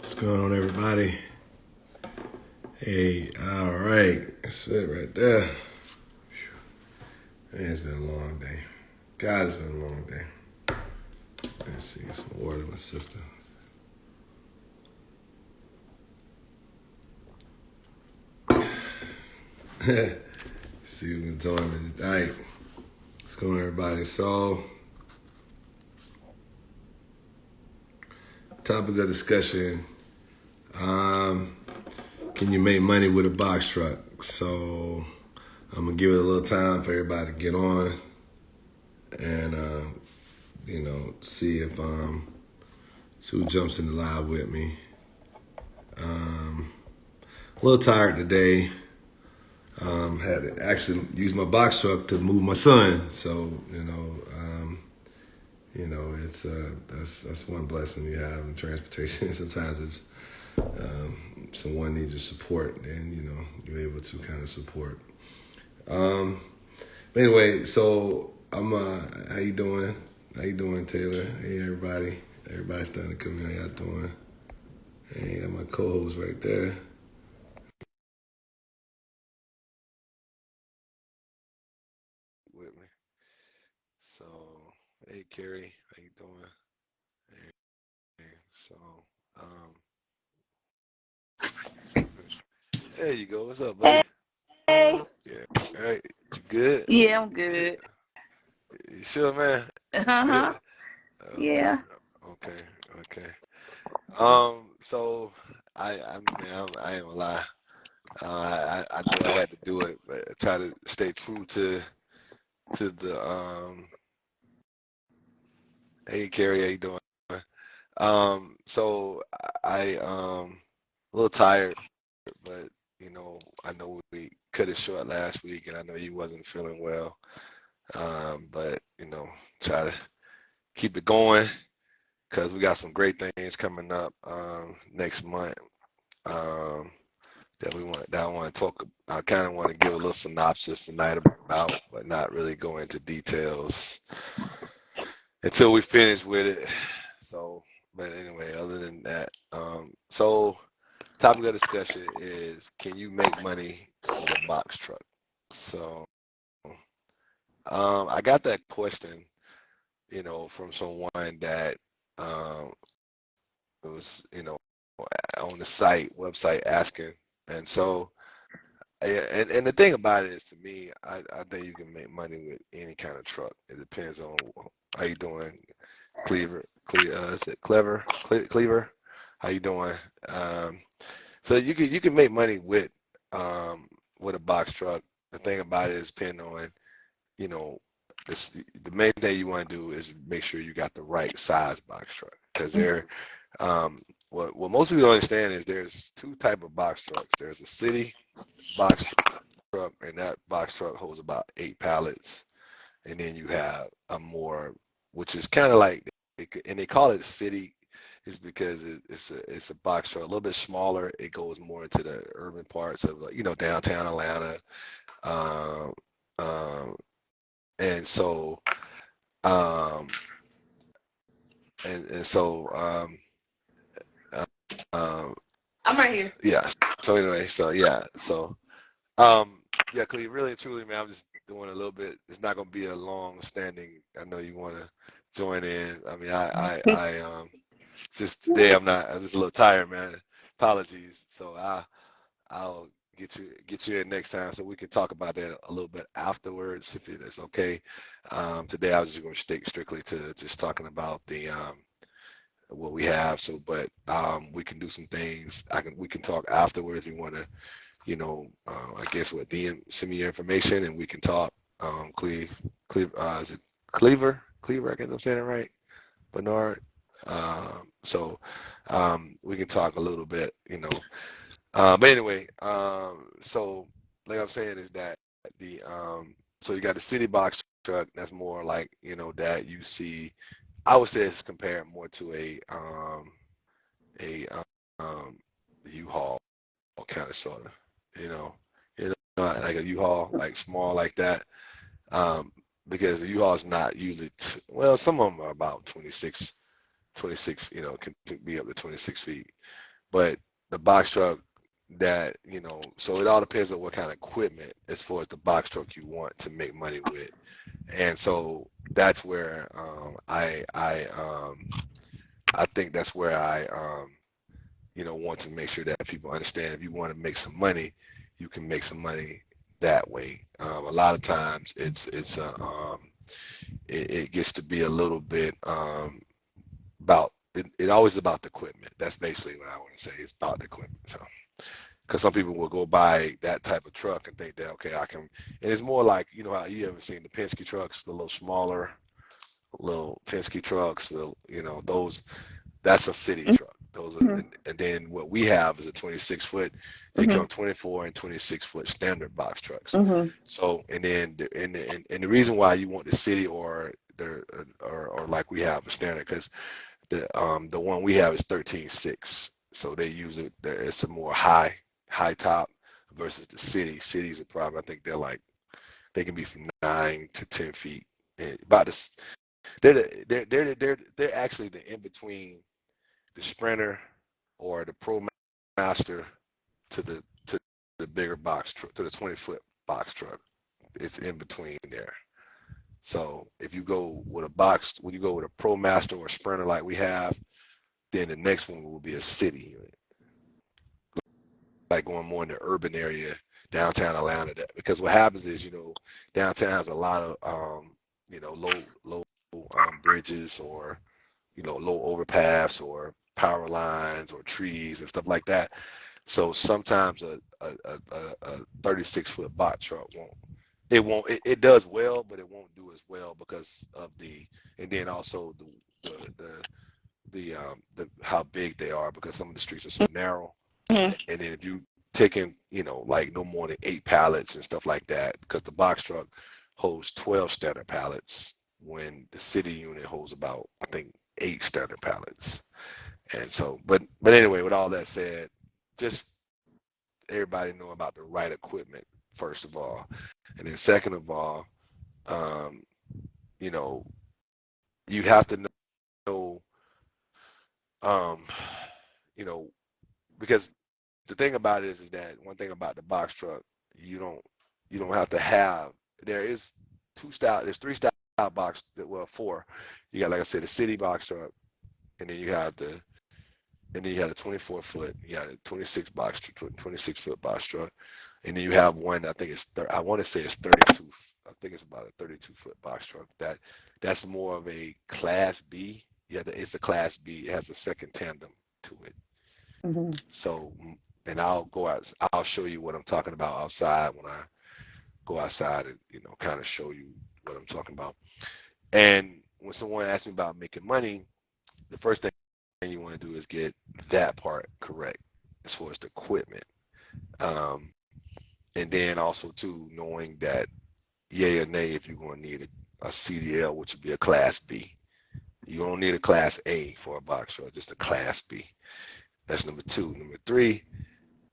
What's going on, everybody? Hey, all right. That's it right there. Man, it's been a long day. God, it's been a long day. Let's see, some water, my sister. See what we're doing tonight. What's going on, everybody? So, topic of discussion. Can you make money with a box truck? So, I'm gonna give it a little time for everybody to get on and see if see who jumps in the live with me. A little tired today. Had to actually use my box truck to move my son. So it's that's one blessing you have in transportation. Sometimes if someone needs your support, then you're able to kind of support. But anyway, so I'm how you doing? How you doing, Taylor? Hey, everybody. Everybody's starting to come in. How y'all doing? Hey, got my co-host right there. With me. So, hey, Carrie, how you doing? Hey, so, um, there you go. What's up, buddy? Hey. Yeah. All right. You good? Yeah, I'm You, t- good. you sure, man? Uh-huh. Good. Okay. Yeah. Okay. Okay. So I ain't gonna lie. I knew I had to do it, but I try to stay true to the Hey, Carrie, how you doing? So a little tired, but I know we cut it short last week, and I know you wasn't feeling well. But try to keep it going because we got some great things coming up next month. Um, that I want to talk. I kind of want to give a little synopsis tonight about, but not really go into details until we finish with it. So, but anyway, other than that, so topic of discussion is, can you make money with a box truck? So, I got that question, from someone that um, was, on the website asking, and so, and the thing about it is, to me, I think you can make money with any kind of truck. It depends on how you doing, is it Cleaver? How you doing? Um, so you can make money with a box truck. The thing about it is depending on, you know, the main thing you want to do is make sure you got the right size box truck because um, what most people don't understand is there's two type of box trucks. There's a city box truck, and that box truck holds about 8 pallets, and then you have a more, which is kind of like, and they call it city, is because it's a box truck, a little bit smaller. It goes more into the urban parts of, like, downtown Atlanta, um, um, and so um, and so uh, um, I'm right here. yeah. So anyway, so yeah, Um, yeah, Cleve, really and truly, man, I'm just doing a little bit. It's not gonna be a long standing. I know you want to join in. I mean, just today I'm just a little tired, man. Apologies. So I'll get you in next time so we can talk about that a little bit afterwards if it is okay. Today I was just gonna stick strictly to just talking about the what we have. So, but we can do some things. We can talk afterwards if you want to, I guess what, DM, send me your information and we can talk. Is it Cleaver? Cleaver, I guess I'm saying it right. Bernard. So we can talk a little bit, But anyway, so like I'm saying is that so you got the city box truck that's more like, that you see. I would say it's compared more to a U-Haul kind of sort of, you know, like a U-Haul, like small like that. Um, because the U-Haul is not usually, well, some of them are about 26, can be up to 26 feet. but the box truck that, so it all depends on what kind of equipment as far as the box truck you want to make money with. And so that's where I think that's where I want to make sure that people understand if you want to make some money, you can make some money that way. A lot of times it gets to be a little bit about it always about the equipment. That's basically what I want to say. It's about the equipment. So because some people will go buy that type of truck and think that, okay, I can, and it's more like, how you ever seen the Penske trucks, the little smaller little Penske trucks, those, that's a city truck. Those are, and then what we have is a 26-foot. They come 24 and 26-foot standard box trucks. So, and then and the reason why you want the city or like we have a standard, because the one we have is 13.6. So they use it. It's a more high top versus the city. Cities are probably, I think they can be from 9 to 10 feet. And about this, they're actually the in between the Sprinter or the Pro Master to the bigger box truck, to the 20-foot box truck. It's in between there. So if you go with when you go with a Pro Master or a Sprinter like we have, then the next one will be a city unit, like going more in the urban area, downtown Atlanta. Because what happens is, downtown has a lot of low bridges or low overpass or power lines or trees and stuff like that. So sometimes a 36-foot box truck it does well, but it won't do as well because of and then also the how big they are, because some of the streets are so narrow. And then if you take in, like no more than 8 pallets and stuff like that, because the box truck holds 12 standard pallets when the city unit holds about, I think, 8 standard pallets. And so, but anyway, with all that said, just everybody know about the right equipment, first of all. And then second of all, you have to know, because the thing about it is that one thing about the box truck, you don't have to have, there's 3 style box, well, 4. You got, like I said, the city box truck, and then you have a 24-foot, you got a 26-foot box truck, and then you have one, I think I want to say it's 32. I think it's about a 32-foot box truck. That's more of a Class B. Yeah, it's a Class B. It has a second tandem to it. So, and I'll show you what I'm talking about outside when I go outside and kind of show you what I'm talking about. And when someone asks me about making money, the first thing you want to do is get that part correct as far as the equipment. And then also too, knowing that yay or nay, if you're going to need a CDL, which would be a Class B. You don't need a Class A for a box truck, just a Class B. That's number 2. Number 3,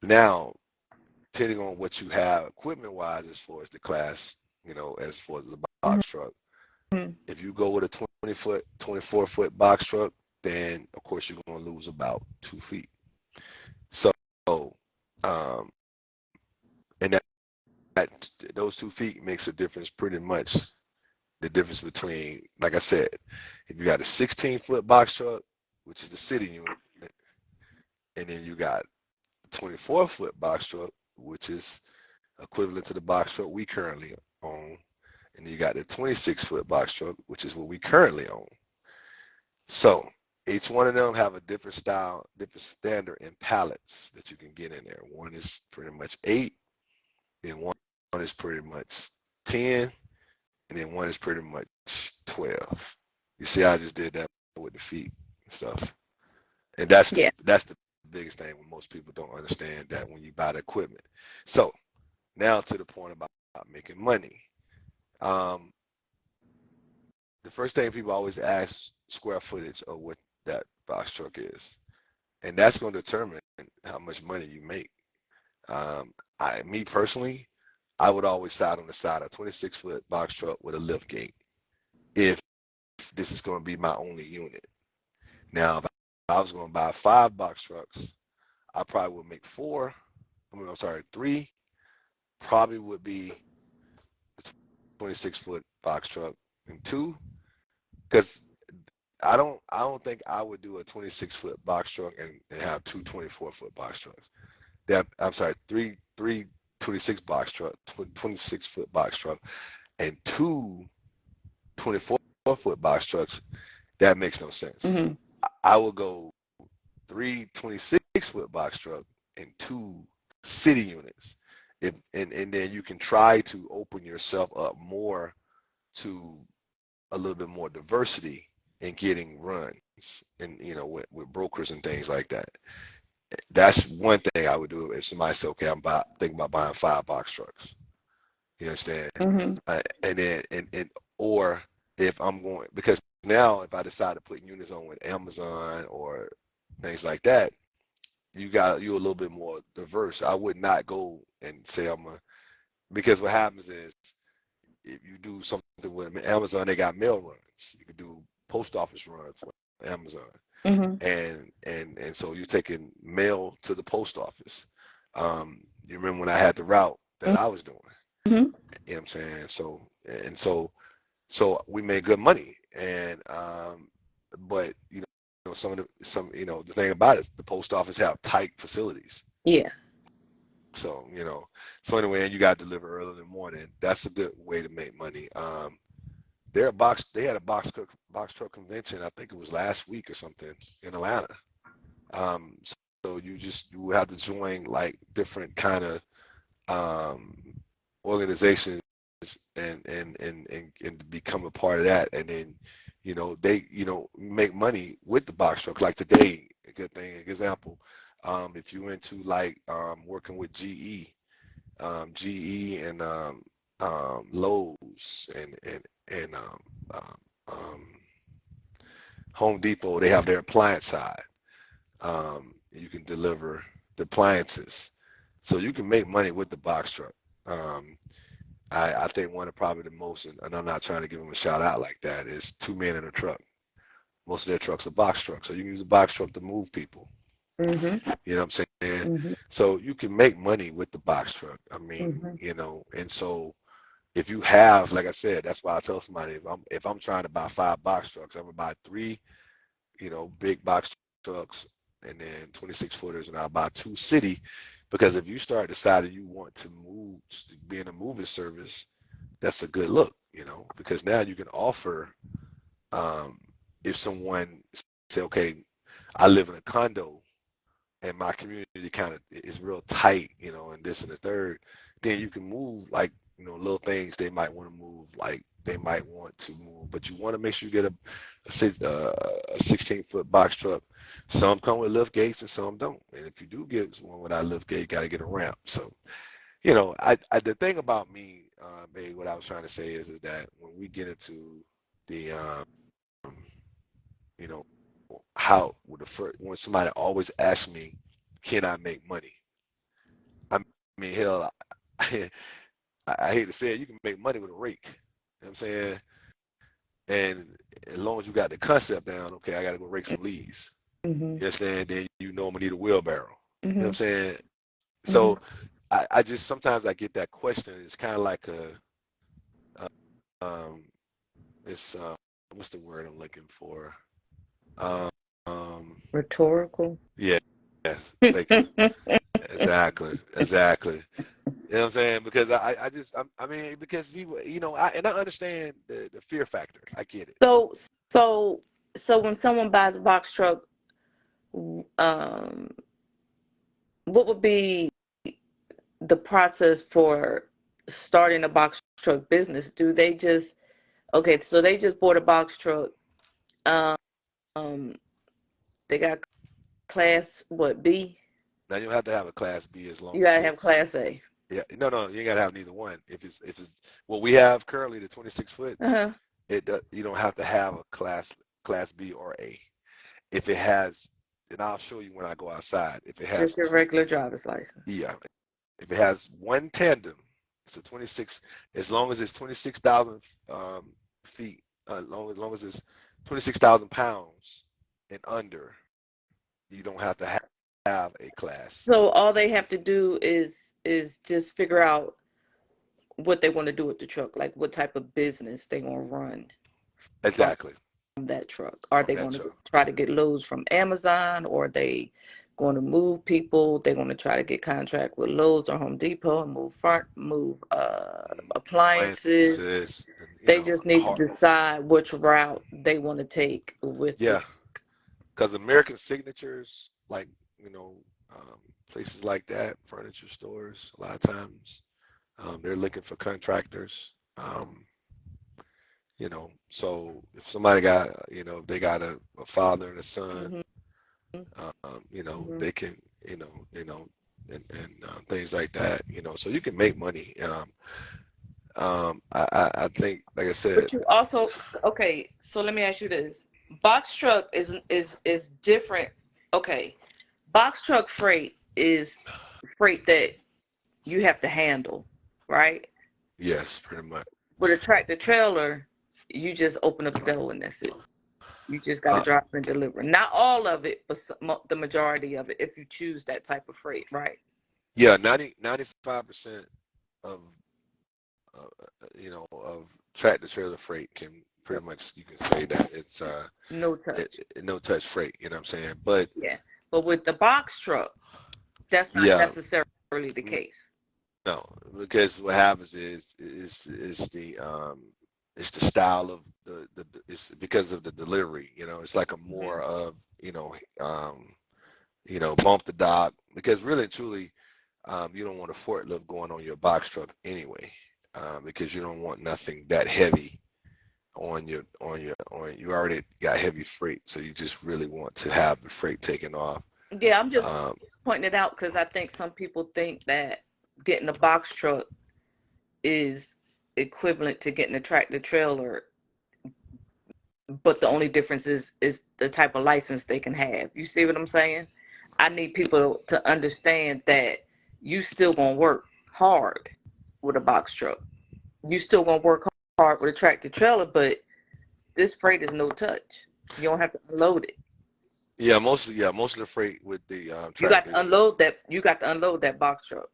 now, depending on what you have equipment-wise as far as the class, as far as the box truck, if you go with a 20-foot, 24-foot box truck, then, of course, you're going to lose about 2 feet. So, and those 2 feet makes a difference, pretty much the difference between, like I said, if you got a 16-foot box truck, which is the city unit, and then you got a 24-foot box truck, which is equivalent to the box truck we currently own, and then you got the 26-foot box truck, which is what we currently own. So each one of them have a different style, different standard in pallets that you can get in there. One is pretty much 8, then one is pretty much 10, and then one is pretty much 12. You see, I just did that with the feet and stuff. And that's the biggest thing when most people don't understand that when you buy the equipment. So now to the point about making money. The first thing people always ask, square footage of what that box truck is. And that's going to determine how much money you make. Me personally, I would always side on the side of a 26-foot box truck with a lift gate if this is going to be my only unit. Now, if I was going to buy 5 box trucks, I probably would make four. I'm sorry, three probably would be a 26-foot box truck, and two, because I don't think I would do a 26-foot box truck and have two 24-foot box trucks. I'm sorry, three 26-foot box truck, and two 24-foot box trucks. That makes no sense. Mm-hmm. I would go three 26-foot box truck and two city units. And then you can try to open yourself up more to a little bit more diversity in getting runs and with brokers and things like that. That's one thing I would do if somebody said, okay, thinking about buying 5 box trucks. You understand? Mm-hmm. And then or if I'm going, because now if I decide to put units on with Amazon or things like that, you're a little bit more diverse. I would not go and say because what happens is if you do something with Amazon, they got mail runs. You can do post office runs for Amazon. Mm-hmm. And so you're taking mail to the post office. You remember when I had the route that I was doing? Mm-hmm. You know what I'm saying? So we made good money, and but the thing about it is the post office have tight facilities. Yeah. So so anyway, and you got to deliver early in the morning. That's a good way to make money. They had a box truck convention. I think it was last week or something in Atlanta. So you have to join like different kind of organizations and become a part of that, and then they make money with the box truck. Like today, a good thing, an example, if you into like working with GE and Lowe's and Home Depot, they have their appliance side. You can deliver the appliances, so you can make money with the box truck. I think one of probably the most, and I'm not trying to give them a shout out like that, is 2 men in a truck. Most of their trucks are box trucks, so you can use a box truck to move people. Mm-hmm. You know what I'm saying? Mm-hmm. So you can make money with the box truck. I mean, Mm-hmm. and so if you have, like I said, that's why I tell somebody if I'm trying to buy 5 box trucks, I'm gonna buy 3, big box trucks and then 26 footers, and I'll buy 2 city, because if you start deciding you want to move to be in a moving service, that's a good look, because now you can offer, if someone say, okay, I live in a condo and my community kind of is real tight, and this and the third, then you can move like, little things they might want to move, like they might want to move, but you want to make sure you get a 16-foot box truck. Some come with lift gates and some don't. And if you do get one without a lift gate, you got to get a ramp. So, the thing about me, babe, what I was trying to say is that when we get into the, you know, how when somebody always asks me, can I make money? I mean, hell, I hate to say it, you can make money with a rake. You know what I'm saying? And as long as you got the concept down, okay, I got to go rake some leaves. Mm-hmm. You understand? Then I'm gonna need a wheelbarrow. You know what Mm-hmm. I'm saying? Mm-hmm. So I just sometimes I get that question. It's kind of like um, it's what's the word I'm looking for? Um, Rhetorical. yeah, yes, thank you. Exactly. You know what I'm saying? Because I mean, because people, I understand the fear factor. I get it. So, so, so when someone buys a box truck, um, what would be the process for starting a box truck business? Do they just, okay, so they just bought a box truck. Um, they got class, what, B? Now you don't have to have a class B as long You as gotta have it's class A. yeah. No, you ain't gotta have neither one. If it's what we have currently, the 26 foot, Uh-huh. you don't have to have a class B or A. If it has, and I'll show you when I go outside. If it has Just your two, regular driver's license. yeah. If it has one tandem, it's a 26. As long as it's 26,000 feet, long as it's 26,000 pounds and under, you don't have to have a class. So all they have to do is just figure out what they want to do with the truck, like what type of business they want to run from Exactly. that truck. Are From they that going to truck. try to get loads from Amazon, or are they going to move people? They're going to try to get contract with Lowe's or Home Depot and move appliances. Appliances, and They just need to hard. decide which route they want to take with the Yeah, because American Signatures, like you know, places like that, furniture stores, a lot of times they're looking for contractors. So if somebody got, if they got a father and a son, hmm they can, and things like that, so you can make money. I think, like I said, But you also, okay, so let me ask you this. Box truck is different. Okay. Box truck freight is freight that you have to handle, right? yes, pretty much. With a tractor trailer, you just open up the door and that's it. You just got to Uh, drop and deliver. Not all of it, but the majority of it if you choose that type of freight, right? yeah, 95% of, of tractor trailer freight can pretty Yep. much, you can say that it's No touch. no touch freight, you know what I'm saying? But Yeah. But with the box truck, that's not yeah, necessarily the case. no, because what happens is it's the style of it's because of the delivery, it's like a hmm more of, bump the dock, because really and truly, you don't want a forklift going on your box truck anyway, because you don't want nothing that heavy on you already got heavy freight, so you just really want to have the freight taken off. Yeah, I'm just Um, pointing it out because I think some people think that getting a box truck is equivalent to getting a tractor trailer, but the only difference is the type of license they can have. You see what I'm saying? I need people to understand that you still gonna work hard with a box truck. You still gonna work hard with a tractor trailer, but this freight is no touch. You don't have to unload it. most of the freight with the You got to tractor, unload that. You got to unload that box truck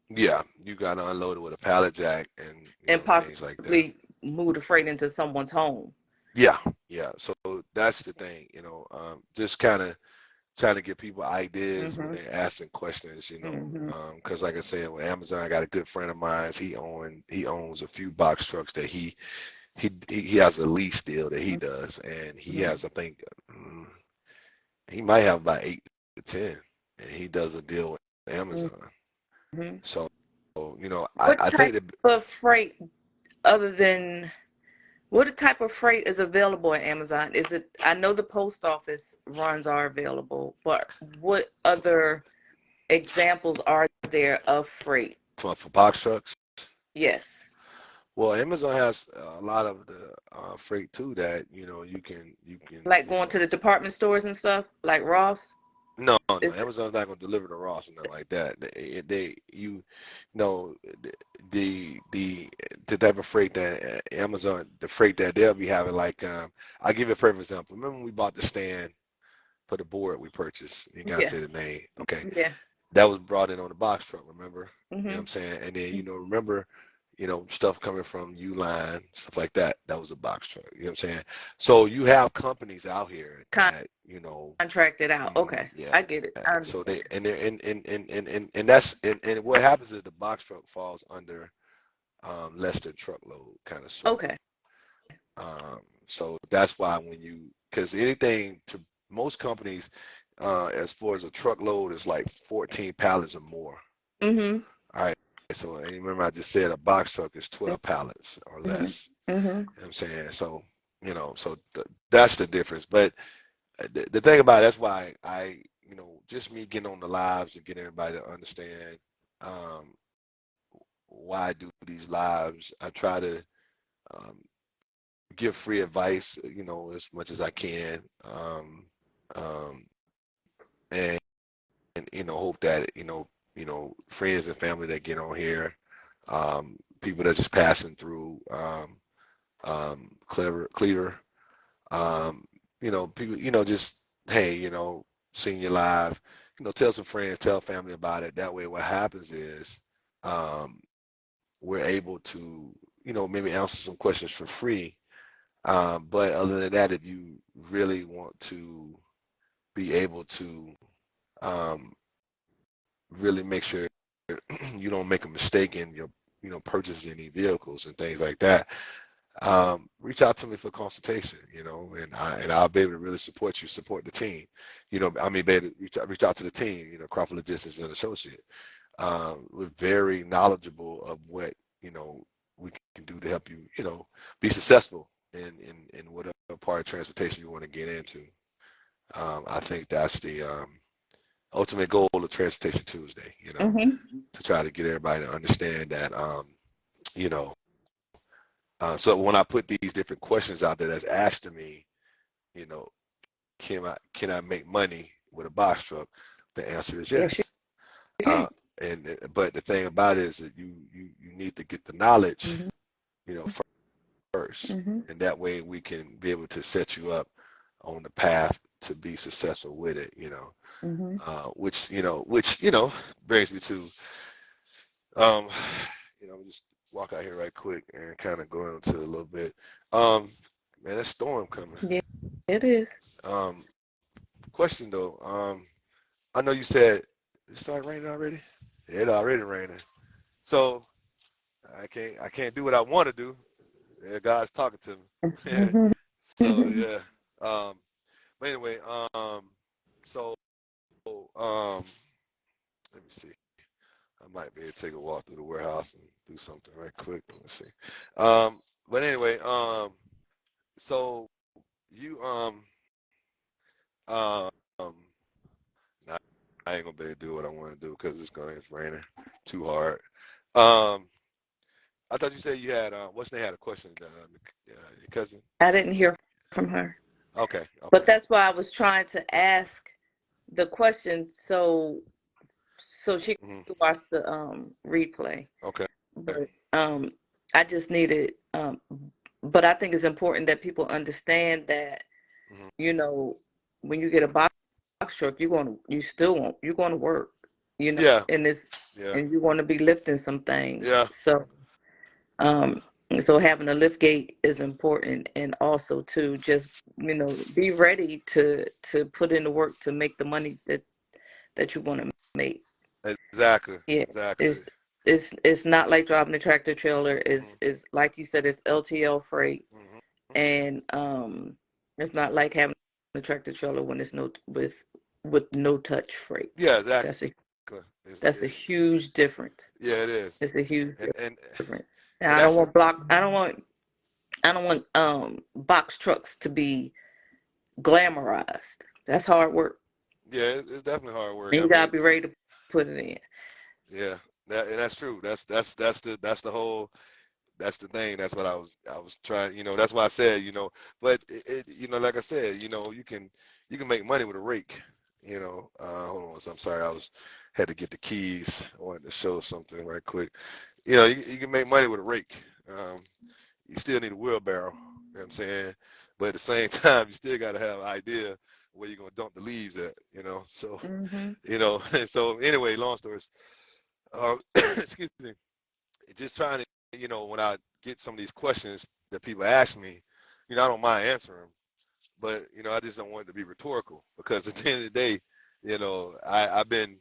yeah, you got to unload it with a pallet jack and and things like that. possibly move the freight into someone's home. Yeah, yeah. So that's the thing, just kind of trying to give people ideas when hmm they're asking questions, hmm because like I said, with Amazon, I got a good friend of mine. He owns a few box trucks that he has a lease deal that he does, and he hmm has, I think, he might have about 8 to 10, and he does a deal with Amazon. hmm So, What I type think that of freight, other than what type of freight is available at Amazon? Is it? I know the post office runs are available, but what other examples are there of freight? for box trucks, Yes, well, Amazon has a lot of the freight too that you can like going to the department stores and stuff, like Ross. no, no, Is Amazon's not going to deliver to Ross or nothing like that. You know, the type of freight that Amazon, the freight that they'll be having, like, I'll give you a perfect example. Remember when we bought the stand for the board we purchased? You gotta yeah, say the name. Okay, yeah. that was brought in on the box truck, remember? You know what hmm I'm saying? And then, remember, stuff coming from Uline, stuff like that, that was a box truck. You know what I'm saying? So you have companies out here that, Contracted out. Okay, yeah. I get it. I So understand. they and they're and that's and what happens is the box truck falls under less than truckload kind of sort of. Okay. So that's why because anything to most companies, as far as a truckload is like 14 pallets or more. hmm All right. So and remember I just said a box truck is 12 pallets or hmm less. hmm You know what I'm saying? So, that's the difference. But the thing about it, that's why just me getting on the lives and getting everybody to understand um, why I do these lives. I try to um, give free advice, as much as I can, um, and hope that friends and family that get on here, people that just passing through, clearer, people, just hey, seeing you live. tell some friends, tell family about it. That way, what happens is um, we're able to, maybe answer some questions for free. But other than that, if you really want to be able to um, really make sure you don't make a mistake in your, purchasing any vehicles and things like that, reach out to me for consultation, and I'll be able to really support you, support the team. Be able to reach out to the team, Crawford Logistics and Associate. We're very knowledgeable of what, we can do to help you, be successful in whatever part of transportation you want to get into. I think that's the ultimate goal of Transportation Tuesday, Mm-hmm. to try to get everybody to understand that, you know, so when I put these different questions out there that's asked to me, you know, can I make money with a box truck? The answer is Yes, yes. you Uh, can. but the thing about it is that you need to get the knowledge, Mm-hmm. you know, first, Mm-hmm. and that way we can be able to set you up on the path to be successful with it, Mm-hmm. which brings me to um, just walk out here right quick and kind of go into a little bit. Um, man, that storm coming. Yeah, it is. Um, question though, I know you said it started raining already. Yeah, it already raining. So I can't do what I want to do. Yeah, God's talking to me. Mm-hmm. So yeah. Um, but anyway, so um, let me see. I might be able to take a walk through the warehouse and do something right quick. Let me see. But anyway, so you um, nah, I ain't gonna be able to do what I want to do because it's raining too hard. Um, I thought you said you had what's name had a question, your cousin. I didn't hear from her, Okay, but okay, that's why I was trying to ask the question so she hmm could watch the replay. okay, But I just needed but I think it's important that people understand that, hmm you know, when you get a box truck, you're going to work, yeah, and yeah, and you want to be lifting some things. yeah, Um, so having a lift gate is important, and also to just, be ready to put in the work to make the money that you want to make. exactly, Yeah, exactly. it's not like driving a tractor trailer. hmm Is like you said, it's LTL freight, hmm and it's not like having a tractor trailer when it's with no touch freight. Yeah, exactly. That's a It's, that's a it's, huge difference. yeah, it is. It's a huge And difference. And and that's I don't want box trucks to be glamorized. That's hard work. yeah, it's definitely hard work. And I you gotta mean, be ready to put it in. yeah, and that's true. That's the whole. That's the thing. That's what I was trying. That's why I said. But like I said, you can make money with a rake. Hold on. I'm sorry. Had to get the keys. I wanted to show something right quick. You can make money with a rake. Um, you still need a wheelbarrow. You know what I'm saying? But at the same time, you still got to have an idea where you're gonna dump the leaves at. So Mhm. and so anyway, long story. Excuse me. Just trying to, when I get some of these questions that people ask me, I don't mind answering them, but I just don't want it to be rhetorical because at the end of the day, I've been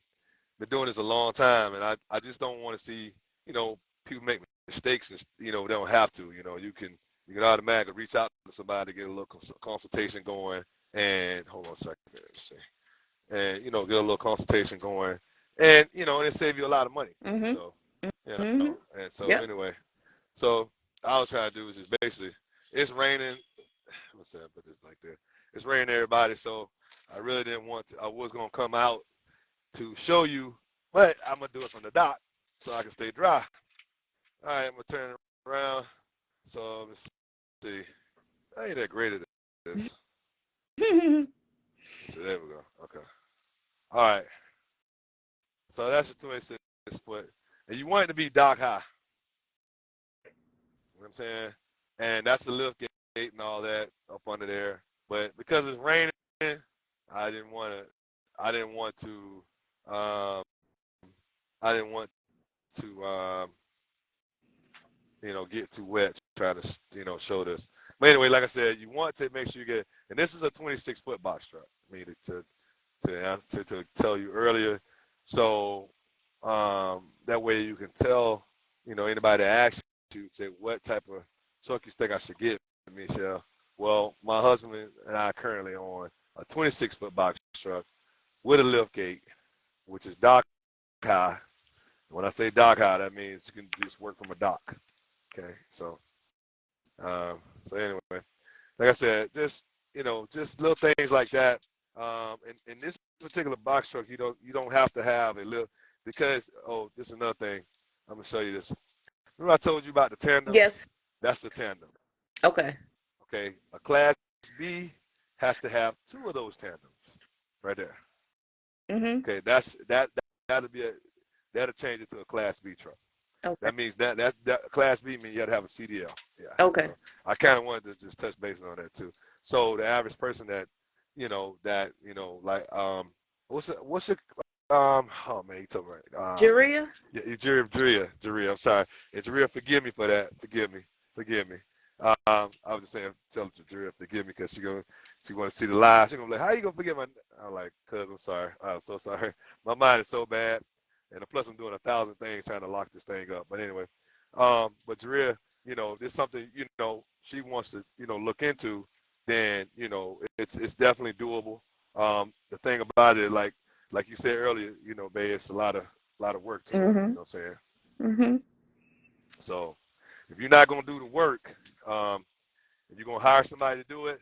doing this a long time, and I just don't want to see, people make mistakes and they don't have to. You can automatically reach out to somebody to get a little consultation going, and hold on a second, let's see, and get a little consultation going, and and it save you a lot of money. Mhm. So Mhm. and so Yep. anyway, so all I was trying to do is just basically, it's raining. What's that? Put this like that. It's raining, everybody. So I really didn't want to. I was gonna come out to show you, but I'm gonna do it from the dock so I can stay dry. All right, I'm gonna turn it around. So let's see. I ain't that great at this. So there we go. Okay. All right. So that's the 26 foot, and you want it to be dock high. You know what I'm saying? And that's the lift gate and all that up under there. But because it's raining, I didn't want to. I didn't want to um, I didn't want to get too wet trying to show this. But anyway, like I said, you want to make sure you get, and this is a 26-foot box truck. I mean, to tell you earlier, so that way you can tell anybody that asks you, say, what type of truck you think I should get, Michelle. Well, my husband and I currently on a 26-foot box truck with a lift gate, which is dock high. When I say dock high, that means you can just work from a dock. Okay, so anyway, like I said, just little things like that. In this particular box truck, you don't have to have a lift because this is another thing. I'm gonna show you this. Remember I told you about the tandems? Yes. That's the tandem. Okay. Okay, a Class B has to have two of those tandems right there. Mhm. Okay, that'll be that'll change it to a Class B truck. Okay. That means that Class B means you got to have a CDL. Yeah. Okay. So I kind of wanted to just touch base on that too. So the average person like what's your oh man, you told me right. Juria? Yeah, Jaria. I'm sorry. And Jaria, forgive me for that. Forgive me. I was just saying, tell Jaria, forgive me because she want to see the live. She gonna be like, how you gonna forget my? I'm like, cuz I'm sorry. I'm so sorry. My mind is so bad, and plus I'm doing 1,000 things trying to lock this thing up. But anyway, but Jaria, this is something she wants to look into. Then it's definitely doable. The thing about it, like you said earlier, Bay, it's a lot of work to it. You Mhm. know what I'm saying? Mhm. So if you're not gonna do the work, and you're gonna hire somebody to do it,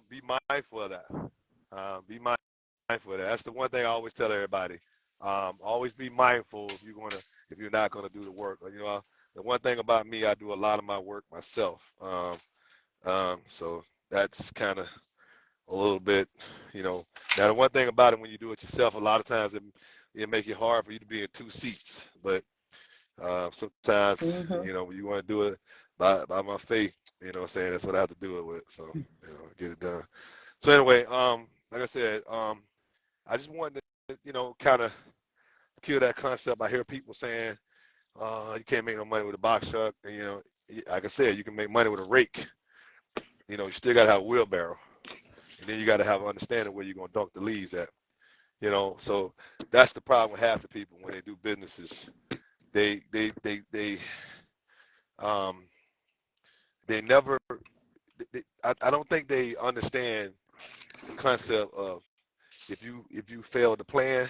be mindful of that. Be mindful of that. That's the one thing I always tell everybody. Always be mindful if you're not gonna do the work. The one thing about me, I do a lot of my work myself. So that's kind of a little bit, Now the one thing about it, when you do it yourself, a lot of times it make it hard for you to be in two seats. But sometimes, Mhm. when you want to do it by my faith, what I'm saying, that's what I have to do it with. So, get it done. So anyway, like I said, I just wanted to, kind of kill that concept. I hear people saying, you can't make no money with a box truck. And, like I said, you can make money with a rake. You still got to have a wheelbarrow. And then you got to have an understanding where you're going to dump the leaves at. So that's the problem with half the people when they do businesses. They um they never I don't think they understand the concept of if you fail to plan,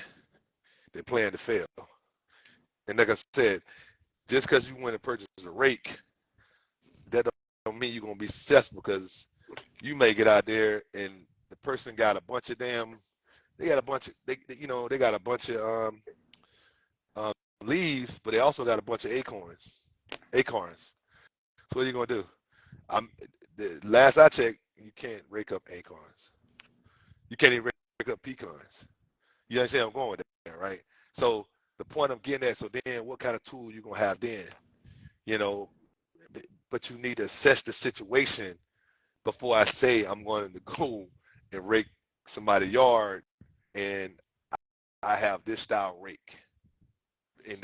then plan to fail. And like I said, just because you went and purchase a rake, that don't mean you're gonna be successful because you may get out there and the person got a bunch of they got a bunch of they got a bunch of um, leaves, but they also got a bunch of acorns. So what are you gonna do? I'm the last I checked, you can't rake up acorns. You can't even rake up pecans. You understand where I'm going with that, right? So the point I'm getting at, so then what kind of tool you gonna have then? You know, but you need to assess the situation before I say I'm going to go and rake somebody's yard and I have this style rake. And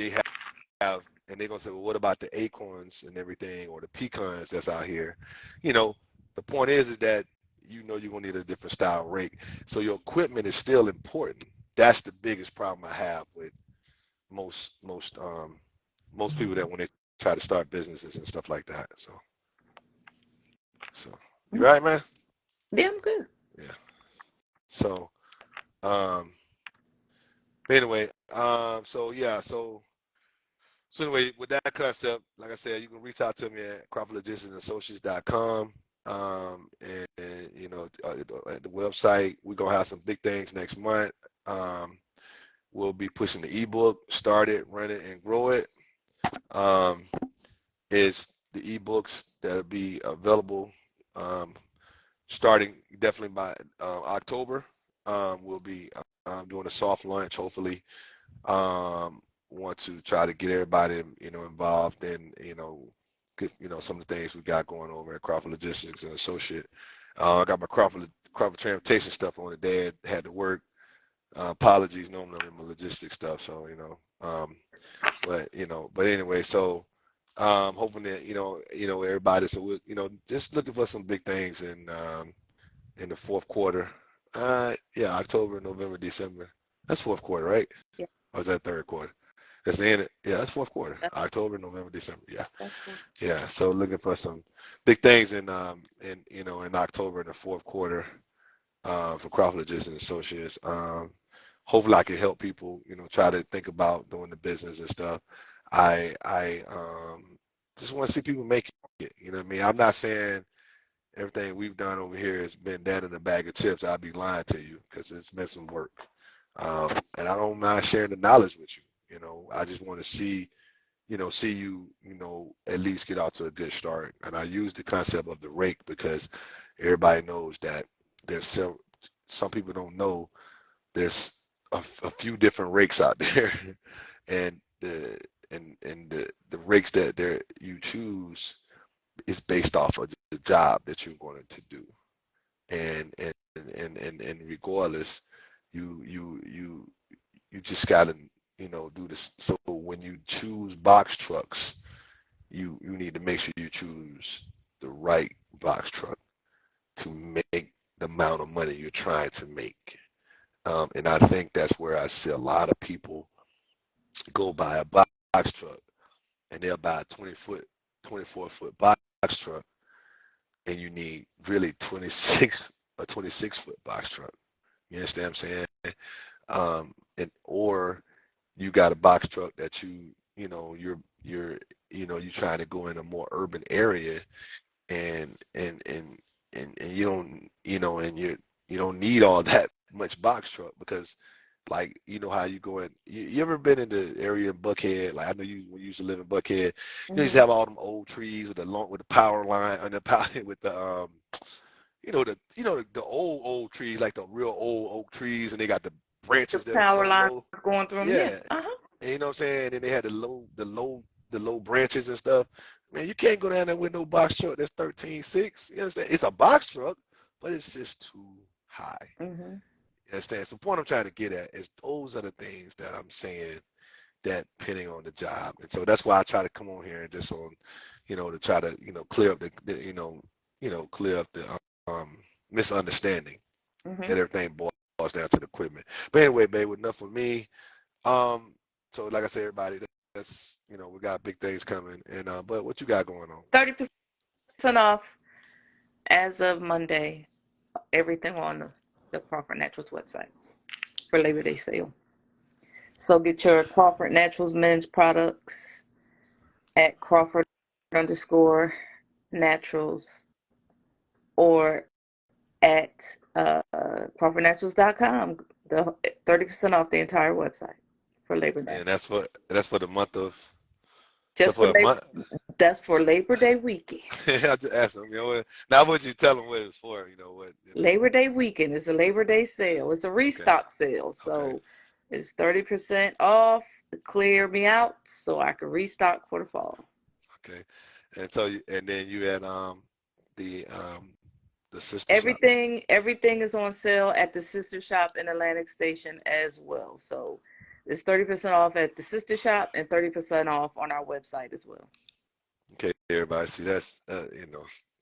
and they're gonna say, well, what about the acorns and everything or the pecans that's out here? You know, the point is that you're gonna need a different style rake. So your equipment is still important. That's the biggest problem I have with most people that when they try to start businesses and stuff like that. So you right, man? Yeah, I'm good. Yeah. So um anyway, so yeah, so anyway, with that concept, like I said, you can reach out to me at crawfordlogisticsassociates.com. And at the website, we're gonna have some big things next month. We'll be pushing the ebook, start it, run it, and grow it. Is the ebooks that'll be available starting definitely by October. We'll be doing a soft launch, hopefully. Want to try to get everybody, involved in, some of the things we got going over at Crawford Logistics and Associate. I got my Crawford Transportation stuff on the day. Had to work. Apologies, normally I'm in my logistics stuff, so but anyway, so hoping that everybody. So we're just looking for some big things in the fourth quarter. Yeah, October, November, December. That's fourth quarter, right? Yeah, Or is that third quarter? That's the end. Yeah, that's fourth quarter. that's October, November, December. Yeah, that's cool. yeah. So looking for some big things in October in the fourth quarter for Crawford Logistics Associates. Hopefully I can help people, try to think about doing the business and stuff. I just want to see people make it. You know what I mean? I'm not saying everything we've done over here has been done in a bag of chips. I'd be lying to you because it's been some work. And I don't mind sharing the knowledge with you. I just want to see you, at least get out to a good start. And I use the concept of the rake because everybody knows that there's some people don't know there's a few different rakes out there, and the rakes that you choose is based off of the job that you're going to do, and regardless, you just gotta do this. So when you choose box trucks, you need to make sure you choose the right box truck to make the amount of money you're trying to make. And I think that's where I see a lot of people go buy a box truck and they'll buy a 24-foot box truck, and you need really 26-foot box truck. You understand what I'm saying? Or you got a box truck that you're trying to go in a more urban area, and you don't you don't need all that much box truck because like how you go in. You ever been in the area in Buckhead? Like I know when you used to live in Buckhead, you used to Mm-hmm. have all them old trees with the power line and the power with the the old trees, like the real old oak trees, and they got the The branches that are power so line low. going through them. Yeah. Yeah, Uh-huh. and you know what I'm saying? And they had the low branches and stuff. Man, you can't go down there with no box truck that's 13.6. You understand? It's a box truck, but it's just too high. Mm-hmm. You understand? So the point I'm trying to get at is those are the things that I'm saying that depending on the job. And so that's why I try to come on here and just to try to, clear up clear up the misunderstanding Mm-hmm. that everything boils down to the equipment. But anyway, babe, enough for me. Um, so like I said, everybody, that's we got big things coming. And but what you got going on? 30% off as of Monday. Everything on the Crawford Naturals website for Labor Day sale. So get your Crawford Naturals men's products at Crawford underscore naturals or at crawfordnaturals.com. The 30% off the entire website for Labor Day. And that's for the month of so Just for for a Labor, month. that's for Labor Day weekend. I just asked them, now would you tell them what it's for, Labor Day weekend is a Labor Day sale. It's a Okay, restock sale. okay, So it's 30% off to clear me out so I can restock for the fall. okay. And then you had the sister shop. Everything is on sale at the sister shop in Atlantic Station as well. So it's 30% off at the sister shop and 30% off on our website as well. Okay, everybody. See, that's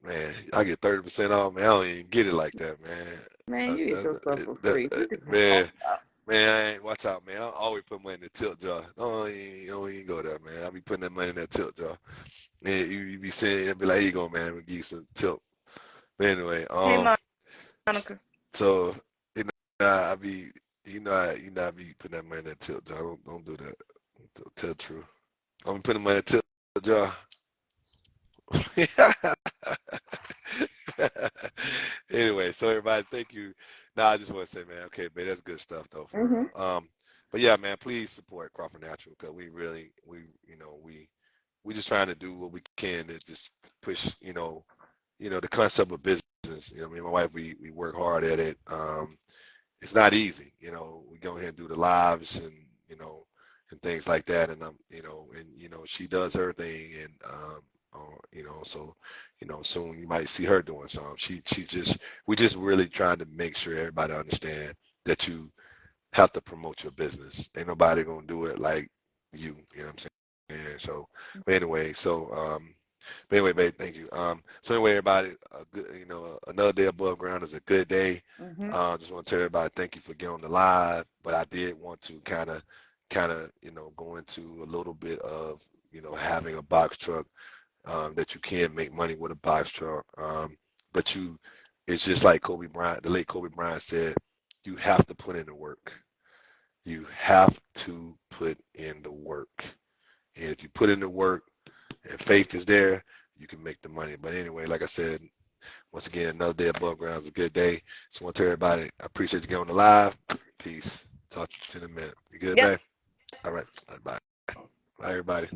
man, I get 30% off, man. I don't even get it like that, man. Man, you get your stuff for That, free. What the man, hell? man, I ain't watch out, man. I always put money in the tilt jar. Don't even go there, man. I be putting that money in that tilt jar. Man, you be saying, be like, here you go, man. I'm gonna give you some tilt. But anyway, Hey, Monica. so I be, I be putting that money in that tilt jar. Don't do that. Tell the truth. I'm putting money in that tilt jar. Anyway, so everybody, thank you. Now I just want to say, man, okay, man, that's good stuff though, for Mm-hmm. real. But yeah, man, please support Crawford Natural because we just trying to do what we can to just push, the concept of business. Me and my wife, we work hard at it. It's not easy, we go ahead and do the lives and and things like that, and she does her thing, and so soon you might see her doing some. We just really trying to make sure everybody understand that have to promote your business. Ain't nobody gonna do it like you know what I'm saying? So, but anyway, but anyway, babe, thank you. So anyway, everybody, a good, another day above ground is a good day. Mm-hmm. Just want to tell everybody thank you for getting on the live, but I did want to kind of, go into a little bit of, having a box truck, that you can make money with a box truck. But it's just like Kobe Bryant, the late Kobe Bryant said, you have to put in the work. You have to put in the work. And if you put in the work and faith is there, you can make the money. But anyway, like I said, once again, another day above ground is a good day. Just want to tell everybody, I appreciate you getting on the live. Peace. Talk to you in a minute. You good, Yep. babe? All right. Bye. Bye, everybody.